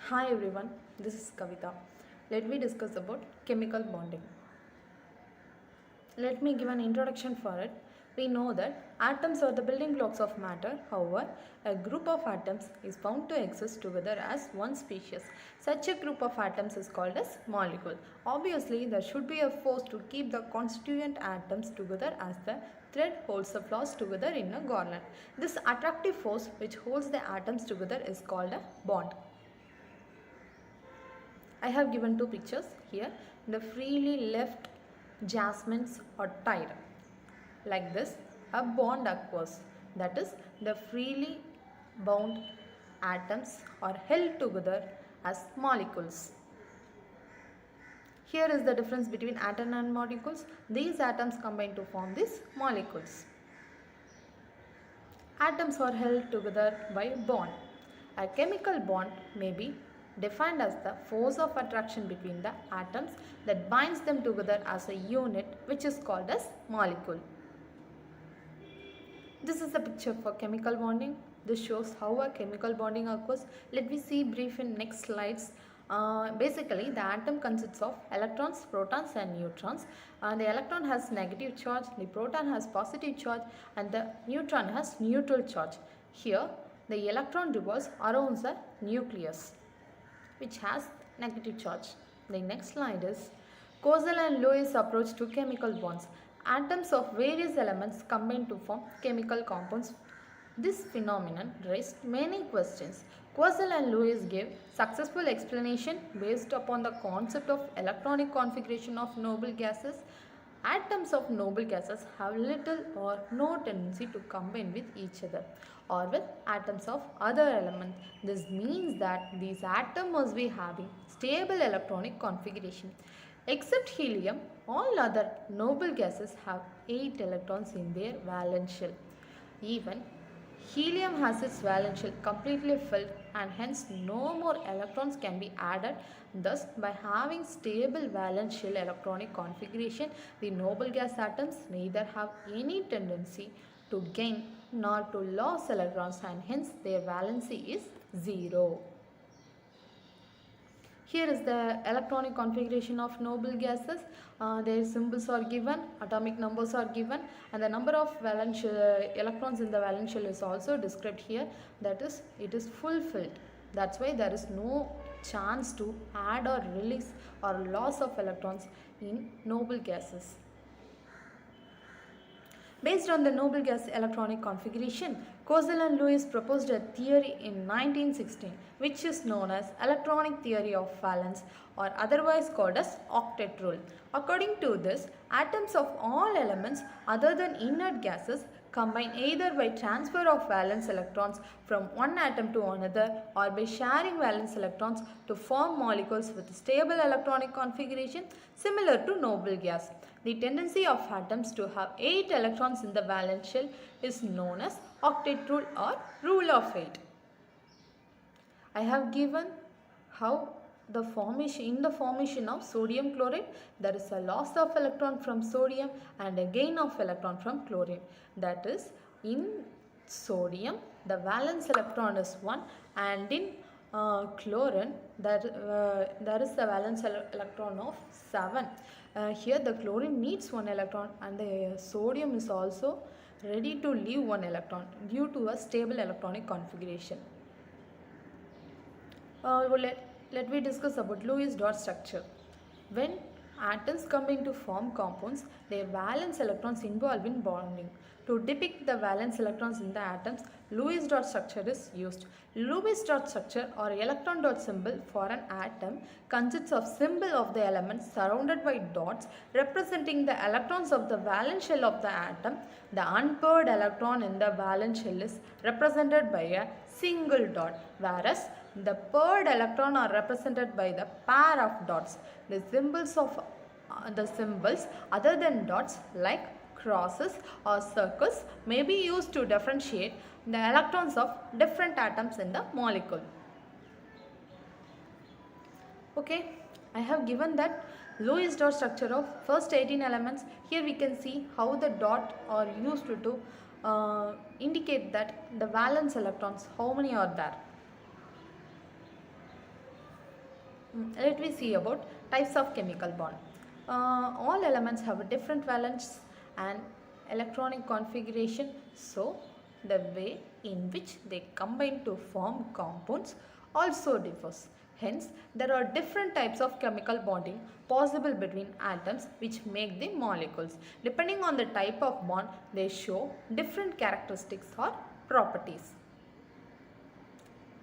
Hi everyone, this is Kavitha. Let me discuss about chemical bonding. Let me give an introduction for it. We know that atoms are the building blocks of matter. However, a group of atoms is found to exist together as one species. Such a group of atoms is called as molecule. Obviously, there should be a force to keep the constituent atoms together as the thread holds the flowers together in a garland. This attractive force which holds the atoms together is called a bond. I have given two pictures here. The freely left jasmines are tied. Like this, a bond occurs. That is, the freely bound atoms are held together as molecules. Here is the difference between atom and molecules. These atoms combine to form these molecules. Atoms are held together by bond. A chemical bond may be defined as the force of attraction between the atoms that binds them together as a unit, which is called as molecule. This is a picture for chemical bonding. This shows how a chemical bonding occurs. Let me see brief in next slides. Basically, the atom consists of electrons, protons and neutrons. The electron has negative charge, the proton has positive charge and the neutron has neutral charge. Here, the electron revolves around the nucleus, which has negative charge. The next slide is Kozal and Lewis approach to chemical bonds. Atoms of various elements combine to form chemical compounds. This phenomenon raised many questions. Kozal and Lewis gave successful explanation based upon the concept of electronic configuration of noble gases. Atoms of noble gases have little or no tendency to combine with each other or with atoms of other elements. This means that these atoms must be having stable electronic configuration. Except helium, all other noble gases have 8 electrons in their valence shell. Even helium has its valence shell completely filled and hence no more electrons can be added. Thus, by having stable valence shell electronic configuration, the noble gas atoms neither have any tendency to gain nor to lose electrons and hence their valency is 0. Here is the electronic configuration of noble gases. Their symbols are given, atomic numbers are given and the number of valence electrons in the valence shell is also described here. That is, it is fulfilled. That's why there is no chance to add or release or loss of electrons in noble gases. Based on the noble gas electronic configuration, Kozal and Lewis proposed a theory in 1916 which is known as electronic theory of valence or otherwise called as octet rule. According to this, atoms of all elements other than inert gases combine either by transfer of valence electrons from one atom to another or by sharing valence electrons to form molecules with stable electronic configuration similar to noble gas. The tendency of atoms to have 8 electrons in the valence shell is known as octet rule or rule of 8. I have given how the formation of sodium chloride there is a loss of electron from sodium and a gain of electron from chlorine. That is, in sodium the valence electron is 1 and in chlorine there is the valence electron of 7. Here the chlorine needs 1 electron and the sodium is also ready to leave 1 electron due to a stable electronic configuration. Let me discuss about Lewis dot structure. When atoms combine to form compounds, their valence electrons involve in bonding. To depict the valence electrons in the atoms, Lewis dot structure is used. Lewis dot structure or electron dot symbol for an atom consists of symbol of the element surrounded by dots representing the electrons of the valence shell of the atom. The unpaired electron in the valence shell is represented by a single dot, whereas the paired electron are represented by the pair of dots. The symbols other than dots like crosses or circles may be used to differentiate the electrons of different atoms in the molecule. Okay, I have given that Lewis dot structure of first 18 elements. Here we can see how the dot are used to indicate that the valence electrons, how many are there. Let me see about types of chemical bond. All elements have a different valence and electronic configuration, so the way in which they combine to form compounds also differs. Hence, there are different types of chemical bonding possible between atoms which make the molecules. Depending on the type of bond, they show different characteristics or properties.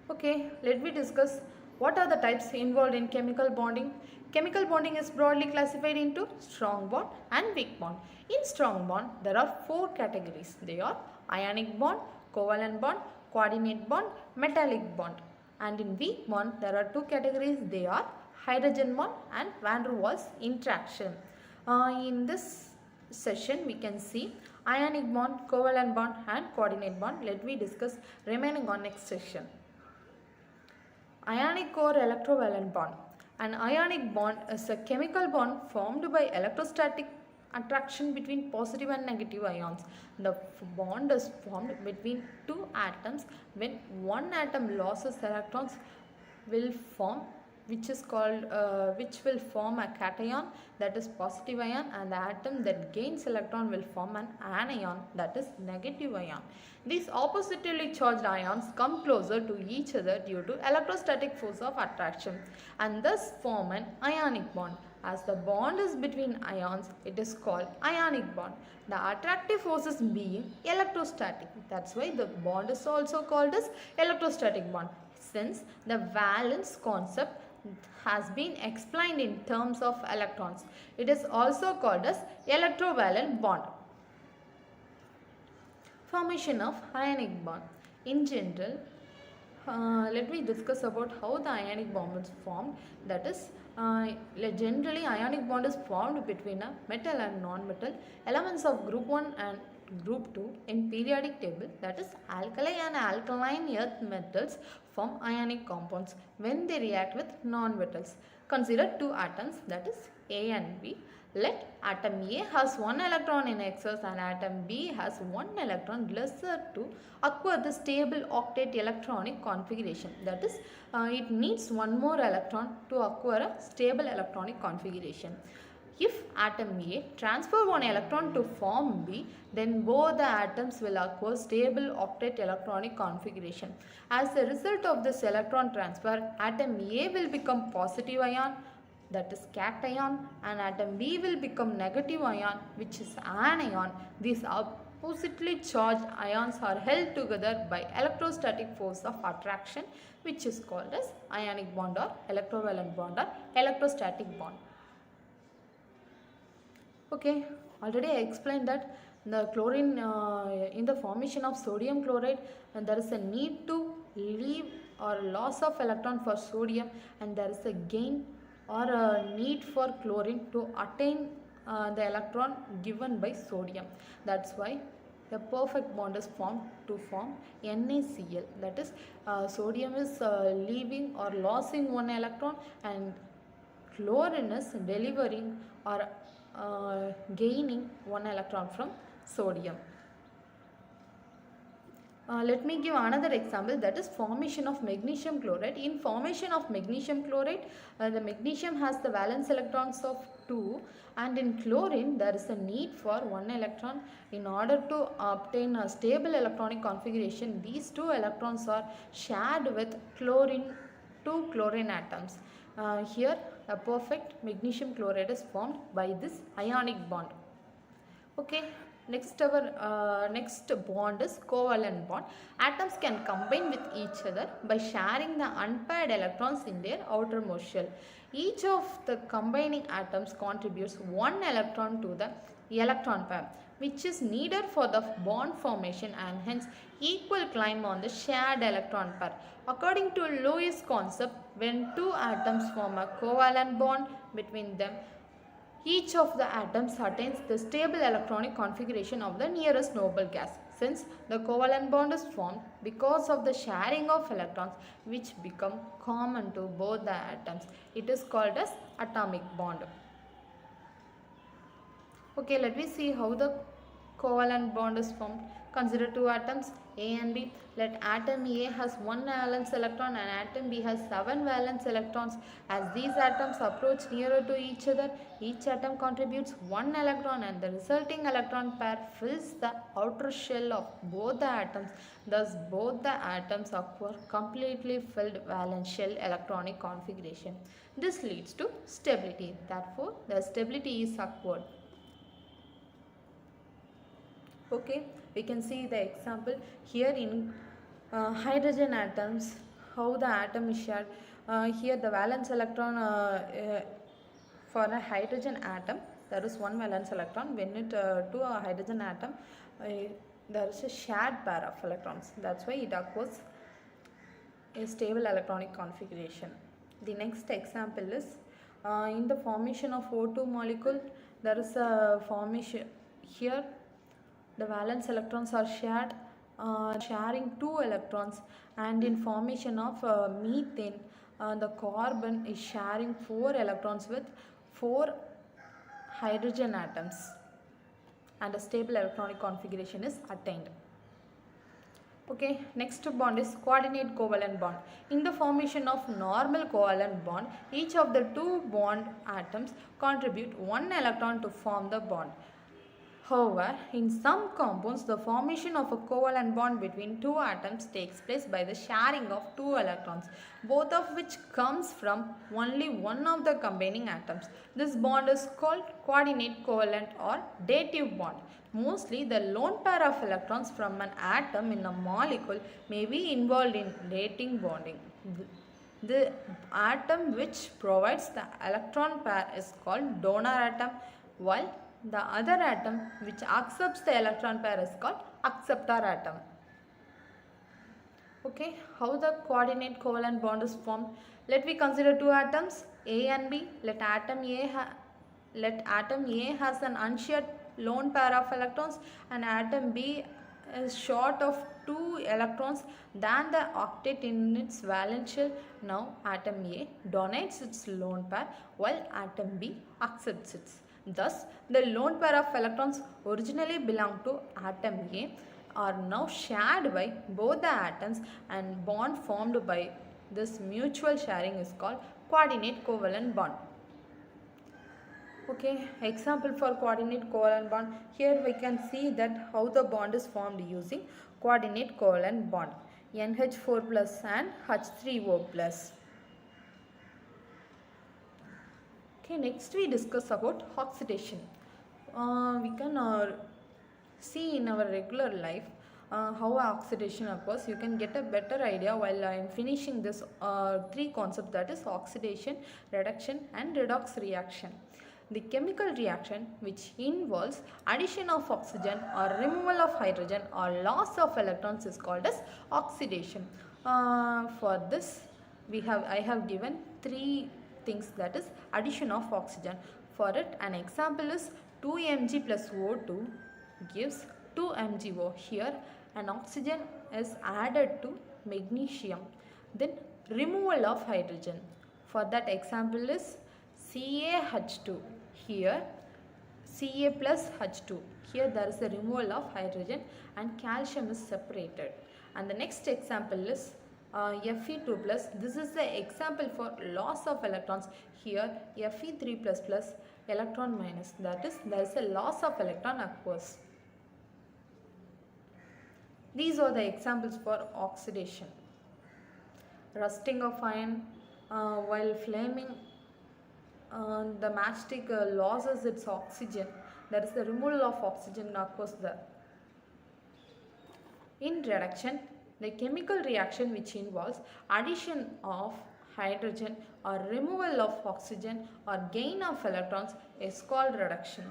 Okay, let me discuss what are the types involved in chemical bonding. Chemical bonding is broadly classified into strong bond and weak bond. In strong bond, there are four categories. They are ionic bond, covalent bond, coordinate bond, metallic bond. And in weak bond, there are two categories. They are hydrogen bond and van der Waals interaction. In this session, we can see ionic bond, covalent bond and coordinate bond. Let me discuss remaining on next session. Ionic or electrovalent bond. An ionic bond is a chemical bond formed by electrostatic attraction between positive and negative ions. The bond is formed between two atoms when one atom loses electrons will form which will form a cation, that is positive ion, and the atom that gains electron will form an anion, that is negative ion. These oppositively charged ions come closer to each other due to electrostatic force of attraction and thus form an ionic bond. As the bond is between ions, it is called ionic bond. The attractive forces being electrostatic. That's why the bond is also called as electrostatic bond. Since the valence concept has been explained in terms of electrons, it is also called as electrovalent bond. Formation of ionic bond. In general, let me discuss about how the ionic bond is formed. That is, generally ionic bond is formed between a metal and non-metal elements of group 1 and group 2 in periodic table, that is alkali and alkaline earth metals form ionic compounds when they react with non-metals. Consider two atoms, that is A and B. Let atom A has one electron in excess and atom B has one electron lesser to acquire the stable octet electronic configuration. That is, it needs one more electron to acquire a stable electronic configuration. If atom A transfer one electron to form B, then both the atoms will acquire stable octet electronic configuration. As a result of this electron transfer, atom A will become positive ion, that is cation, and atom B will become negative ion, which is anion. These oppositely charged ions are held together by electrostatic force of attraction, which is called as ionic bond or electrovalent bond or electrostatic bond. Okay, already I explained that the chlorine in the formation of sodium chloride, and there is a need to leave or loss of electron for sodium, and there is a gain or a need for chlorine to attain the electron given by sodium. That's why the perfect bond is formed to form NaCl. That is, sodium is leaving or losing one electron and chlorine is delivering or gaining one electron from sodium. Let me give another example, that is formation of magnesium chloride. In formation of magnesium chloride, the magnesium has the valence electrons of 2, and in chlorine there is a need for 1 electron. In order to obtain a stable electronic configuration, these 2 electrons are shared with two chlorine atoms. Here a perfect magnesium chloride is formed by this ionic bond. Okay. Next, our next bond is covalent bond. Atoms can combine with each other by sharing the unpaired electrons in their outermost shell. Each of the combining atoms contributes one electron to the electron pair, which is needed for the bond formation, and hence equal claim on the shared electron pair. According to Lewis concept, when two atoms form a covalent bond between them, each of the atoms attains the stable electronic configuration of the nearest noble gas. Since the covalent bond is formed because of the sharing of electrons which become common to both the atoms, it is called as atomic bond. Okay, let me see how the covalent bond is formed. Consider two atoms A and B. Let atom A has 1 valence electron and atom B has 7 valence electrons. As these atoms approach nearer to each other, each atom contributes 1 electron and the resulting electron pair fills the outer shell of both the atoms. Thus, both the atoms acquire completely filled valence shell electronic configuration. This leads to stability. Therefore, the stability is acquired. Okay, we can see the example here in hydrogen atoms, how the atom is shared. Here the valence electron for a hydrogen atom, there is 1 valence electron. When it to a hydrogen atom, there is a shared pair of electrons. That's why it occurs a stable electronic configuration. The next example is in the formation of O2 molecule, there is a formation here. The valence electrons are shared, sharing 2 electrons, and in formation of methane, the carbon is sharing 4 electrons with 4 hydrogen atoms, and a stable electronic configuration is attained. Okay, next bond is coordinate covalent bond. In the formation of normal covalent bond, each of the 2 bond atoms contribute 1 electron to form the bond. However, in some compounds, the formation of a covalent bond between 2 atoms takes place by the sharing of 2 electrons, both of which comes from only one of the combining atoms. This bond is called coordinate covalent or dative bond. Mostly, the lone pair of electrons from an atom in a molecule may be involved in dating bonding. The atom which provides the electron pair is called donor atom, while the other atom which accepts the electron pair is called acceptor atom. Okay, how the coordinate covalent bond is formed? Let me consider 2 atoms A and B. Let atom A has an unshared lone pair of electrons and atom B is short of 2 electrons than the octet in its valence shell. Now atom A donates its lone pair while atom B accepts it. Thus, the lone pair of electrons originally belong to atom A are now shared by both the atoms, and bond formed by this mutual sharing is called coordinate covalent bond. Okay, example for coordinate covalent bond. Here we can see that how the bond is formed using coordinate covalent bond. NH4 plus and H3O plus. Okay, next we discuss about oxidation. We can see in our regular life how oxidation occurs. You can get a better idea while I am finishing this 3 concepts, that is oxidation, reduction and redox reaction. The chemical reaction which involves addition of oxygen or removal of hydrogen or loss of electrons is called as oxidation. For this I have given 3 things, that is addition of oxygen. For it, an example is 2 Mg plus O2 gives 2 MgO. Here an oxygen is added to magnesium. Then removal of hydrogen. For that example is CaH2. Here Ca plus H2. Here there is a removal of hydrogen and calcium is separated. And the next example is Fe2 plus. This is the example for loss of electrons. Here Fe3 plus plus electron minus, that is there is a loss of electron occurs. These are the examples for oxidation. Rusting of iron while flaming, the matchstick loses its oxygen. There is the removal of oxygen occurs there. In reduction, the chemical reaction which involves addition of hydrogen or removal of oxygen or gain of electrons is called reduction.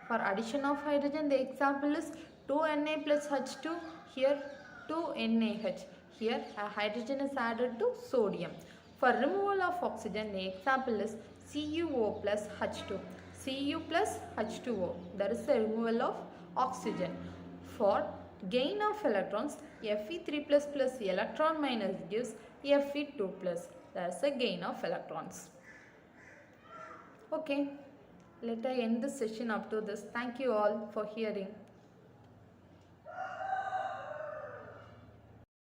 For addition of hydrogen, the example is 2Na plus H2. Here 2NaH. Here a hydrogen is added to sodium. For removal of oxygen, the example is CuO plus H2. Cu plus H2O. There is a removal of oxygen. For gain of electrons, Fe3 plus plus electron minus gives Fe2 plus. There is a gain of electrons. Okay, let I end this session up to this. Thank you all for hearing.